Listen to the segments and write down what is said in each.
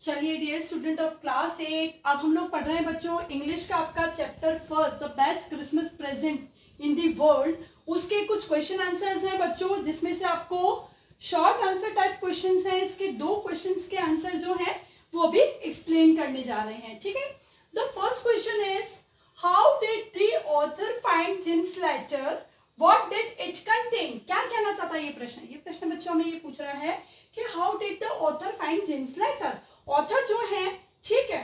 चलिए dear student of class 8, अब हम लोग पढ़ रहे हैं बच्चों इंग्लिश का आपका chapter first, the best Christmas present in the world. उसके कुछ क्वेश्चन आंसर्स हैं बच्चों, जिसमें से आपको शॉर्ट आंसर टाइप क्वेश्चंस हैं। इसके दो क्वेश्चंस के आंसर जो हैं वो अभी एक्सप्लेन करने जा रहे हैं, ठीक है। The first question is how did the author find Jim's letter, what did it contain. क्या कहना चाहता है ये प्रश्न बच्चों में ये पूछ रहा है कि how did the author find Jim's letter. Author जो है, ठीक है,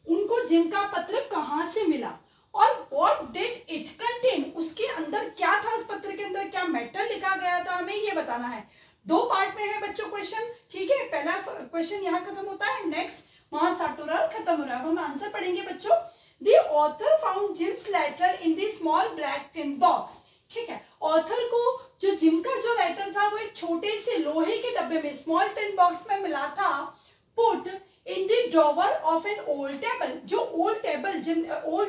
उनको जिम का पत्र कहां से मिला और व्हाट डिड इट कंटेन, उसके अंदर क्या था, उस पत्र के अंदर क्या मैटर लिखा गया था, हमें ये बताना है। दो पार्ट में है बच्चों क्वेश्चन, ठीक है। पहला क्वेश्चन यहाँ खत्म होता है, नेक्स्ट वहां स्टार्ट हो रहा है, खत्म हो रहा है। हम आंसर पढ़ेंगे बच्चों। The author found Jim's letter in the small black tin box, ठीक है। ऑथर को जो जिम का जो लेटर था वो एक छोटे से लोहे के डब्बे में, स्मॉल टिन बॉक्स में मिला था। Put in the drawer of an old table, जो ओल्ड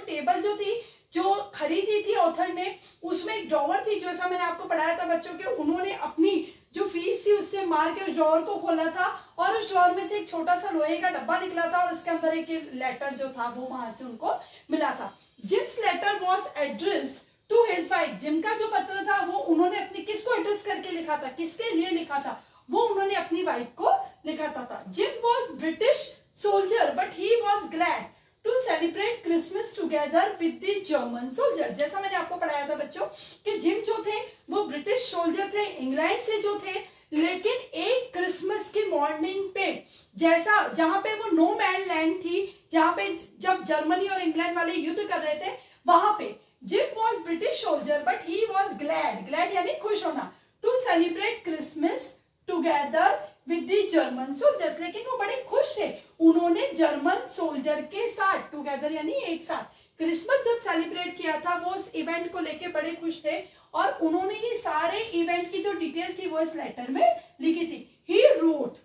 टेबल जो थी, जो खरीदी थी ऑथर ने, उसमें एक ड्रॉवर थी। जैसा मैंने आपको पढ़ाया था बच्चों के, उन्होंने अपनी जो फीस थी उससे मार के उस ड्रॉवर को खोला था और उस ड्रॉवर में से एक छोटा सा लोहे का डब्बा निकला था और उसके अंदर एक लेटर जो था वो वहां से उनको मिला था। Jim's letter was address to his wife, Jim का जो पत्र था वो उन्होंने अपनी किसको एड्रेस करके लिखा था, किसके लिए लिखा था, वो उन्होंने अपनी वाइफ को लिखा था। Jim was British soldier but he was glad to celebrate Christmas together with the German soldier. जैसा मैंने आपको पढ़ाया था बच्चों कि जिम जो थे वो ब्रिटिश सोल्जर थे, इंग्लैंड से जो थे, लेकिन एक क्रिसमस की मॉर्निंग पे, जैसा जहां पे वो नो मैन लैंड थी, जहां पे जब जर्मनी और इंग्लैंड वाले युद्ध कर रहे थे, वहां पे Jim was British soldier but he was glad यानी खुश होना, to celebrate Christmas together with the German soldiers, लेकिन वो बड़े खुश थे। उन्होंने जर्मन सोल्जर के साथ, टुगेदर यानी एक साथ, क्रिसमस जब सेलिब्रेट किया था वो उस इवेंट को लेके बड़े खुश थे और उन्होंने ये सारे इवेंट की जो डिटेल थी वो इस लेटर में लिखी थी। He wrote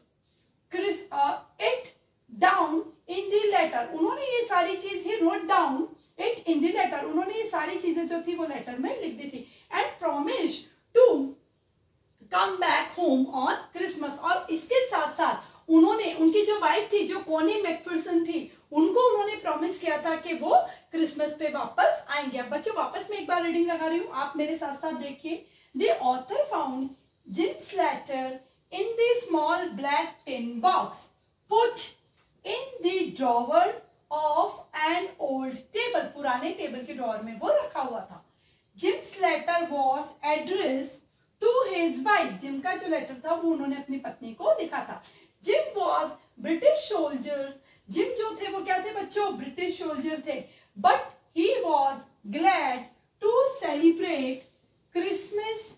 it down in the letter, उन्होंने ये सारी चीज, he wrote down it in the letter, उन्होंने ये सारी चीजें जो थी वो लेटर में लिख दी थी। And promise to come back home on Christmas, और इसके साथ साथ उन्होंने, उनकी जो वाइफ थी, जो कोनी मैकफिरसन थी, उनको उन्होंने प्रॉमिस किया था कि वो क्रिसमस पे वापस आएंगे। अब बच्चों वापस मैं एक बार रीडिंग लगा रही हूँ, आप मेरे साथ साथ देखिए। The author found Jim's letter in the small black tin box, put in the drawer of an old table, पुराने टेबल के ड्रॉवर में वो रखा हुआ था। Jim's letter was address to his wife, Jim का जो लेटर था वो उन्होंने अपनी पत्नी को लिखा था। Jim was British soldier, Jim जो थे वो क्या थे बच्चों, ब्रिटिश सोल्जर थे, but he was glad to celebrate Christmas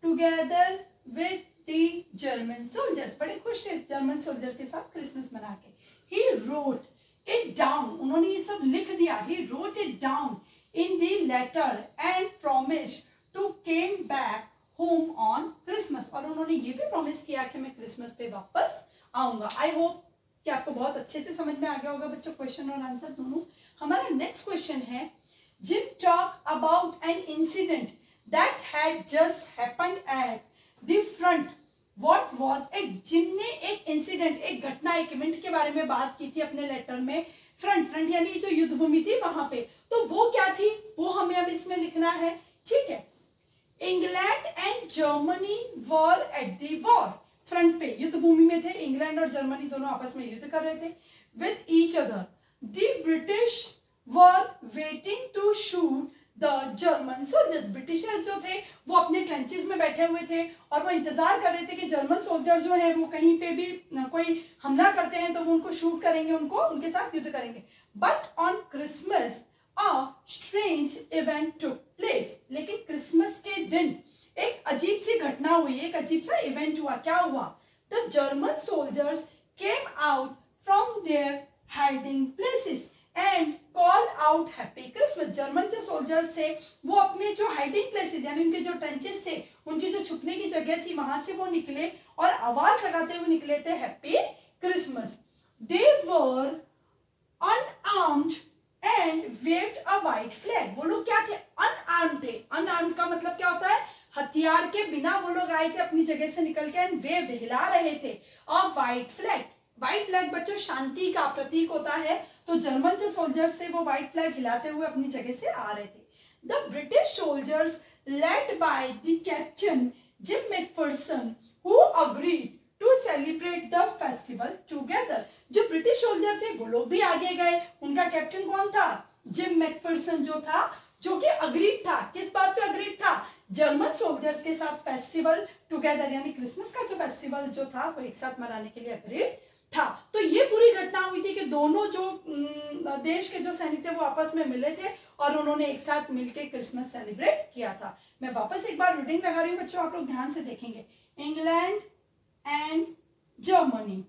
together with the German soldiers, बड़े खुश थे जर्मन सोल्जर के साथ क्रिसमस मना के। ही रोट इट डाउन, उन्होंने ये सब लिख दिया। He wrote it down in the letter and promise to came back home on Christmas, और उन्होंने ये भी प्रॉमिस किया कि मैं क्रिसमस पे वापस आऊंगा। आई होप कि आपको बहुत अच्छे से समझ में आ गया होगा बच्चों, क्वेश्चन और आंसर दोनों। हमारा नेक्स्ट क्वेश्चन है, gym talk about an incident that had just happened at the front, what was it. Gym ने एक इंसिडेंट, एक घटना, एक इवेंट के बारे में बात की थी अपने लेटर में। फ्रंट यानी जो युद्ध भूमि थी वहां पे, तो वो क्या थी वो हमें अब इसमें लिखना है, ठीक है। England and Germany were at the war, front पे युद्ध भूमि में थे, इंग्लैंड और जर्मनी दोनों आपस में युद्ध कर रहे थे with each other. The British were waiting to shoot the German soldiers, Britishers जो थे वो अपने ट्रेंचेस में बैठे हुए थे और वो इंतजार कर रहे थे कि जर्मन सोल्जर जो है वो कहीं पे भी कोई हमला करते हैं तो वो उनको शूट करेंगे, उनको उनके साथ युद्ध करेंगे। But on Christmas A strange event took place, लेकिन क्रिसमस के दिन एक अजीब सी घटना हुई, एक अजीब सा इवेंट हुआ। क्या हुआ? The German soldiers came out from their hiding places and called out Happy Christmas. German जो सोल्जर्स थे वो अपने जो हाइडिंग प्लेसेस यानी उनके जो ट्रेंचेस थे, उनकी जो छुपने की जगह थी, वहां से वो निकले और आवाज लगाते हुए निकले थे happy Christmas. They were unarmed and waived a white flag, वो लोग क्या थे, अनआर्म्ड थे। अनआर्म्ड का मतलब क्या होता है, हथियार के बिना वो लोग आए थे अपनी जगह से निकल के, एंड वेव्ड हिला रहे थे अ व्हाइट फ्लैग, व्हाइट फ्लैग बच्चों शांति का प्रतीक होता है, तो जर्मन जो सोल्जर्स थे वो व्हाइट फ्लैग हिलाते हुए अपनी जगह से आ रहे थे। The British soldiers led by the captain Jim Macpherson who agreed to celebrate the festival together. जो ब्रिटिश सोल्जर थे वो लोग भी आगे गए। उनका कैप्टन कौन था? जिम मैकफर्सन जो था, जो कि अग्रीड था। किस बात पे अग्रीड था? जर्मन सोल्जर्स के साथ फेस्टिवल टुगेदर यानी क्रिसमस का जो फेस्टिवल जो था वो एक साथ मनाने के लिए अग्रीड था। तो ये पूरी घटना हुई थी कि दोनों जो देश के जो सैनिक थे वो आपस में मिले थे और उन्होंने एक साथ मिलकर क्रिसमस सेलिब्रेट किया था। मैं वापस एक बार रीडिंग लगा रही हूँ बच्चों, आप लोग ध्यान से देखेंगे। England and Germany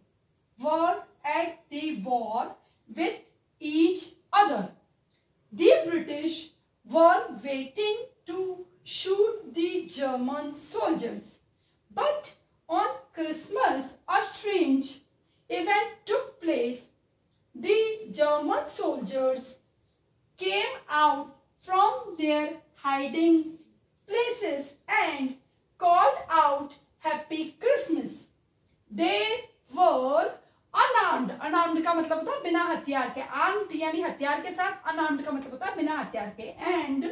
were at the war with each other. The British were waiting to shoot the German soldiers. But on Christmas, a strange event took place. The German soldiers came out from their hiding places and called out Happy Christmas. They were unarmoured. Unarmoured का मतलब होता है बिना हथियार के। Armed यानी हथियार के साथ, अनआर्म्ड का मतलब होता है बिना हथियार के। एंड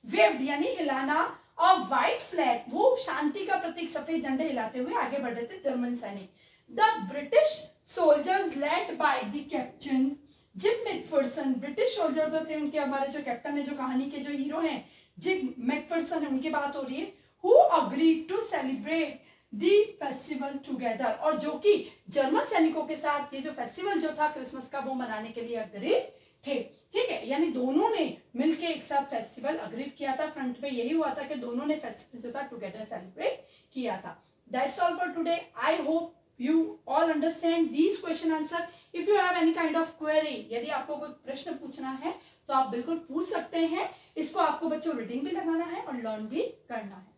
वेव्ड यानी हिलाना, और व्हाइट फ्लैग वो शांति का प्रतीक सफेद झंडे हिलाते हुए आगे बढ़ रहे थे जर्मन सैनिक। The British soldiers led by the captain Jim Macpherson. British soldier जो थे उनके, हमारे जो कैप्टन है, जो कहानी के जो हीरो हैं जिम मैकफर्सन है, उनकी बात हो रही है। Who agreed to celebrate the festival together, और जो कि जर्मन सैनिकों के साथ ये जो फेस्टिवल जो था क्रिसमस का वो मनाने के लिए अग्रीड थे। ठीक है, यानी दोनों ने मिलके एक साथ फेस्टिवल अग्रीड किया था। फ्रंट पे यही हुआ था कि दोनों ने फेस्टिवल जो था टुगेदर सेलिब्रेट किया था। That's all for today. I hope you all understand these question answer. If you have any kind of query, यदि आपको कोई प्रश्न पूछना है तो आप बिल्कुल पूछ सकते हैं। इसको आपको बच्चों रीडिंग भी लगाना है और लर्न भी करना है।